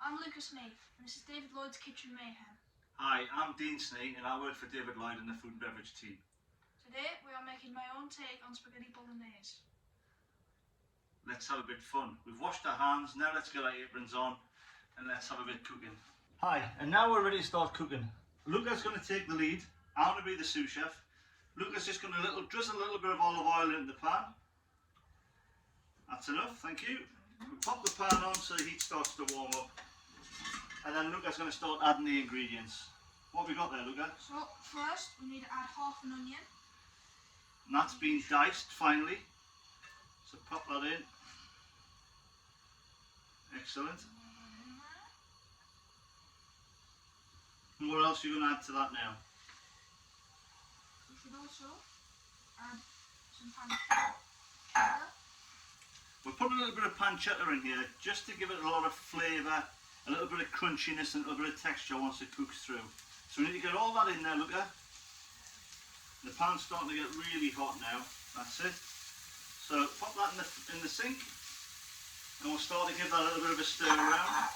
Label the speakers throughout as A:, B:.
A: I'm Lucas Snee, and this is David Lloyd's Kitchen Mayhem.
B: Hi, I'm Dean Snee, and I work for David Lloyd in the food and beverage team.
A: Today we are making my own take on spaghetti bolognese.
B: Let's have a bit of fun. We've washed our hands, now let's get our aprons on and let's have a bit of cooking. Hi, and now we're ready to start cooking. Luca's going to take the lead. I'm going to be the sous chef. Luca's just going to drizzle a little bit of olive oil into the pan. That's enough, thank you. We pop the pan on so the heat starts to warm up. And then Luca's going to start adding the ingredients. What have we got there, Luca?
A: So first we need to add half an onion.
B: And that's been diced finally. So pop that in. Excellent. And what else are you going to add to that now?
A: We should also add some pancetta.
B: We'll put a little bit of pancetta in here just to give it a lot of flavour, a little bit of crunchiness and a little bit of texture once it cooks through. So we need to get all that in there, Luca. The pan's starting to get really hot now. That's it. So pop that in the sink and we'll start to give that a little bit of a stir around.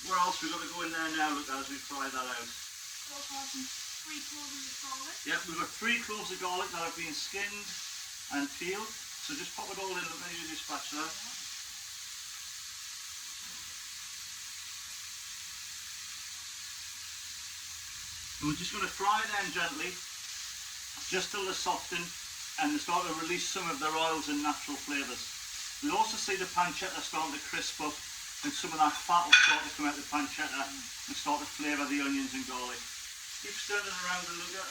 B: What else we've got to go in there now, Luca, as we fry that out?
A: We also have some 3 cloves of garlic.
B: Yeah, we've got 3 cloves of garlic that have been skinned and peeled. So just pop it all in, Luca, use your spatula. And we're just going to fry them gently, just till they soften and they start to release some of their oils and natural flavours. We'll also see the pancetta starting to crisp up and some of that fat will start to come out of the pancetta and start to flavour the onions and garlic. Keep stirring it around a little bit.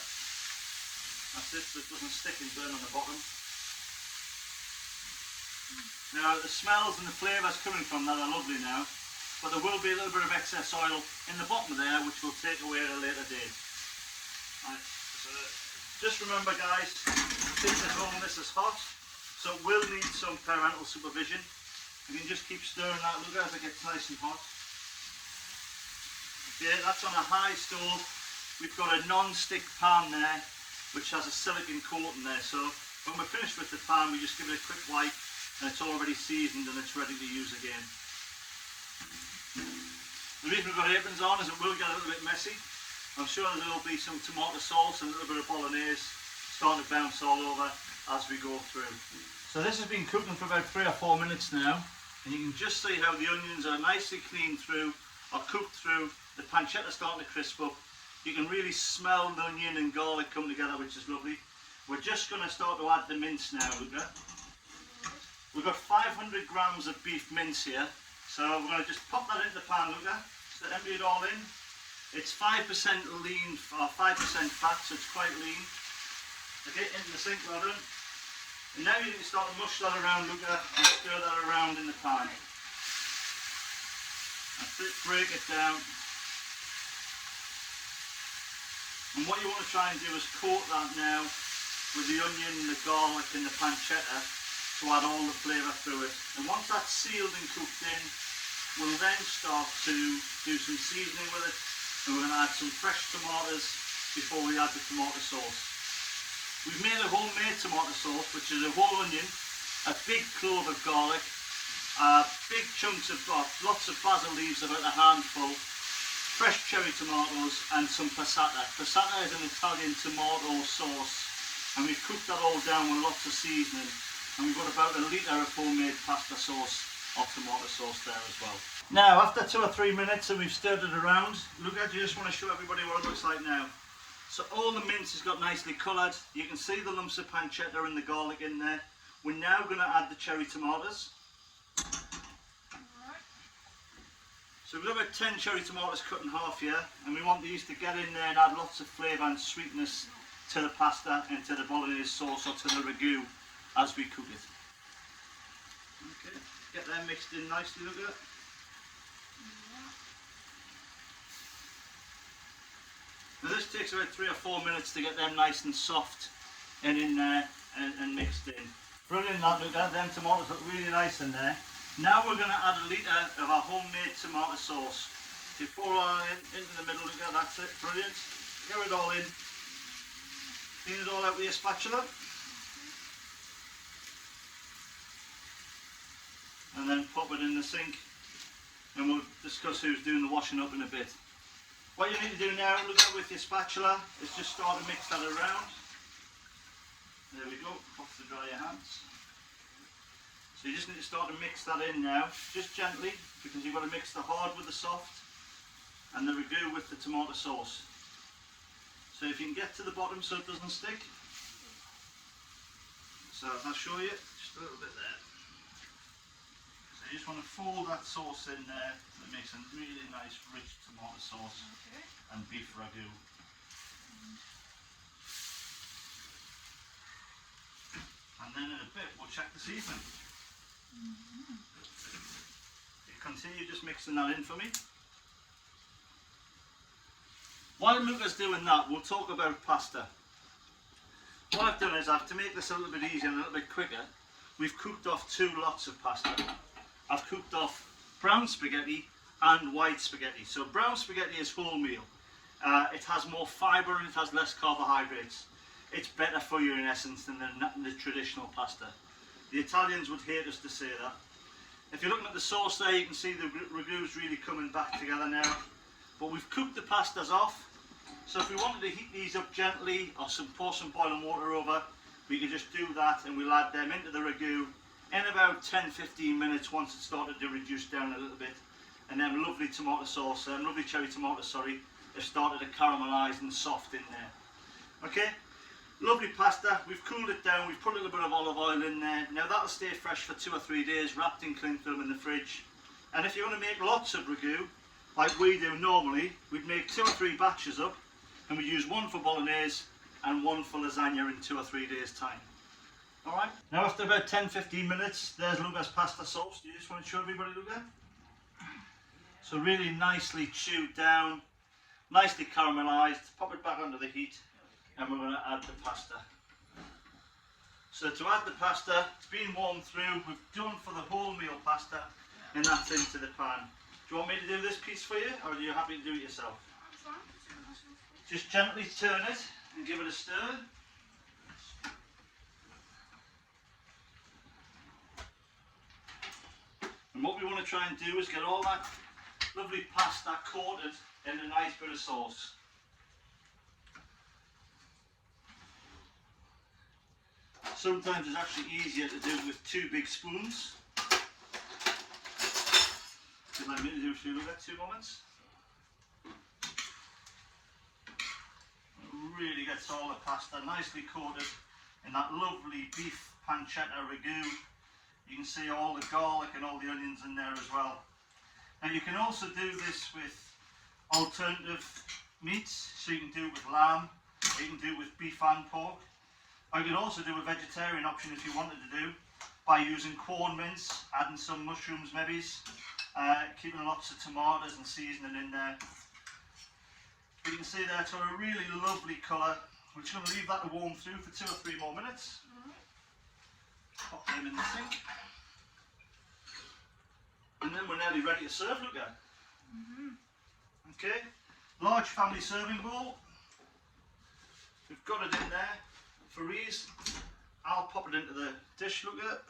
B: That's it, so it doesn't stick and burn on the bottom. Now the smells and the flavours coming from that are lovely now, but there will be a little bit of excess oil in the bottom there which we'll take away at a later date. Right, so just remember guys, kids at home, this is hot, so it will need some parental supervision. You can just keep stirring that, look as it gets nice and hot. Okay, that's on a high stove. We've got a non-stick pan there which has a silicone coating there, so when we're finished with the pan we just give it a quick wipe and it's already seasoned and it's ready to use again. The reason we've got aprons on is it will get a little bit messy. I'm sure there will be some tomato sauce and a little bit of bolognese starting to bounce all over as we go through. So this has been cooking for about 3 or 4 minutes now, and you can just see how the onions are nicely cleaned through, or cooked through, the pancetta starting to crisp up. You can really smell the onion and garlic come together, which is lovely. We're just going to start to add the mince now, Luca. We've got 500 grams of beef mince here, so we're going to just pop that into the pan, Luca. So empty it all in. It's 5% lean, or 5% fat, so it's quite lean. Okay, into the sink, well done. And now you can start to mush that around, Luca, and stir that around in the pan. That's it, break it down. And what you want to try and do is coat that now with the onion, the garlic and the pancetta to add all the flavour through it. And once that's sealed and cooked in, we'll then start to do some seasoning with it. And we're going to add some fresh tomatoes before we add the tomato sauce. We've made a homemade tomato sauce, which is a whole onion, a big clove of garlic, big chunks of lots of basil leaves, about a handful, fresh cherry tomatoes and some passata. Passata is an Italian tomato sauce, and we've cooked that all down with lots of seasoning. And we've got about a litre of homemade pasta sauce or tomato sauce there as well. Now, after 2 or 3 minutes and we've stirred it around, look at, you just want to show everybody what it looks like now. So all the mince has got nicely coloured. You can see the lumps of pancetta and the garlic in there. We're now going to add the cherry tomatoes. So we've got about 10 cherry tomatoes cut in half here, and we want these to get in there and add lots of flavour and sweetness to the pasta and to the bolognese sauce or to the ragu as we cook it. Okay, get them mixed in nicely, look at it. Now this takes about 3 or 4 minutes to get them nice and soft and in there and mixed in. Brilliant that, look at them tomatoes look really nice in there. Now we're going to add a litre of our homemade tomato sauce. You pour it into the middle, look at that, that's it, brilliant. Get it all in. Clean it all out with your spatula. and then pop it in the sink, and we'll discuss who's doing the washing up in a bit. What you need to do now, look at with your spatula, is just start to mix that around. There we go, off to dry your hands. So you just need to start to mix that in now, just gently, because you've got to mix the hard with the soft, and the ragu with the tomato sauce. So if you can get to the bottom so it doesn't stick. So I'll show you, just a little bit there. So you just want to fold that sauce in there, so it makes a really nice rich tomato sauce and beef ragu. And then in a bit we'll check the seasoning. You continue just mixing that in for me. While Luca's doing that, we'll talk about pasta. What I've done is, to make this a little bit easier and a little bit quicker, we've cooked off 2 lots of pasta. I've cooked off brown spaghetti and white spaghetti. So brown spaghetti is wholemeal. It has more fibre and it has less carbohydrates. It's better for you in essence than the traditional pasta. The Italians would hate us to say that. If you're looking at the sauce there, you can see the ragu's really coming back together now. But we've cooked the pastas off. So if we wanted to heat these up gently or pour some boiling water over, we could just do that, and we'll add them into the ragu in about 10-15 minutes once it started to reduce down a little bit. And then lovely tomato sauce, lovely cherry tomatoes, sorry, have started to caramelise and soft in there. Okay, lovely pasta, we've cooled it down, we've put a little bit of olive oil in there. Now that'll stay fresh for 2 or 3 days, wrapped in cling film in the fridge. And if you want to make lots of ragu, like we do normally, we'd make 2 or 3 batches up, and we'd use 1 for Bolognese and 1 for lasagna in 2 or 3 days time. Alright, now after about 10-15 minutes, there's Luca's pasta sauce. Do you just want to show everybody, Luca? So really nicely chewed down, nicely caramelised. Pop it back under the heat, and we're going to add the pasta. So to add the pasta, it's been warmed through. We've done for the wholemeal pasta, and that's into the pan. Do you want me to do this piece for you, or are you happy to do it yourself? Just gently turn it and give it a stir. And what we want to try and do is get all that lovely pasta coated in a nice bit of sauce. Sometimes it's actually easier to do it with 2 big spoons. Give that a minute to do, should we look at 2 moments? Really gets all the pasta nicely coated in that lovely beef pancetta ragu. You can see all the garlic and all the onions in there as well. Now you can also do this with alternative meats, so you can do it with lamb, you can do it with beef and pork. Or you can also do a vegetarian option if you wanted to do, by using corn mince, adding some mushrooms maybe, keeping lots of tomatoes and seasoning in there. You can see there it's got a really lovely colour. We're just going to leave that to warm through for 2 or 3 more minutes. Pop them in the sink. And then we're nearly ready to serve, look at. Okay, large family serving bowl. We've got it in there for ease. I'll pop it into the dish, look at.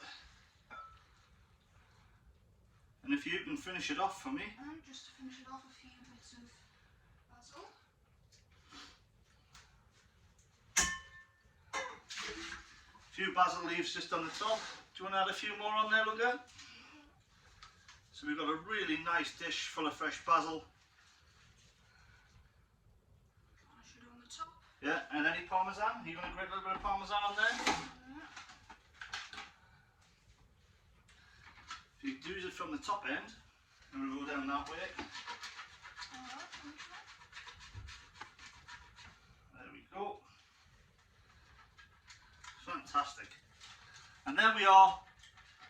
B: And if you can finish it off for me.
A: Just to finish it off, a few bits of basil.
B: A few basil leaves just on the top. Do you want to add a few more on there, Luca? So we've got a really nice dish full of fresh basil.
A: I should do on the top.
B: Yeah, and any parmesan? Are you going to grate a little bit of parmesan on there?
A: Yeah.
B: If you do it from the top end, and we'll go down that way.
A: Alright,
B: There we go. Fantastic. And there we are,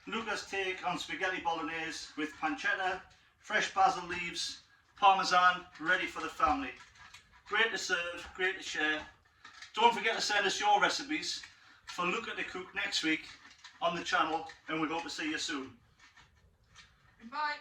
B: Luca's take on spaghetti bolognese with pancetta, fresh basil leaves, parmesan, ready for the family. Great to serve, great to share. Don't forget to send us your recipes for Luca to cook next week on the channel, and we hope to see you soon.
A: Goodbye.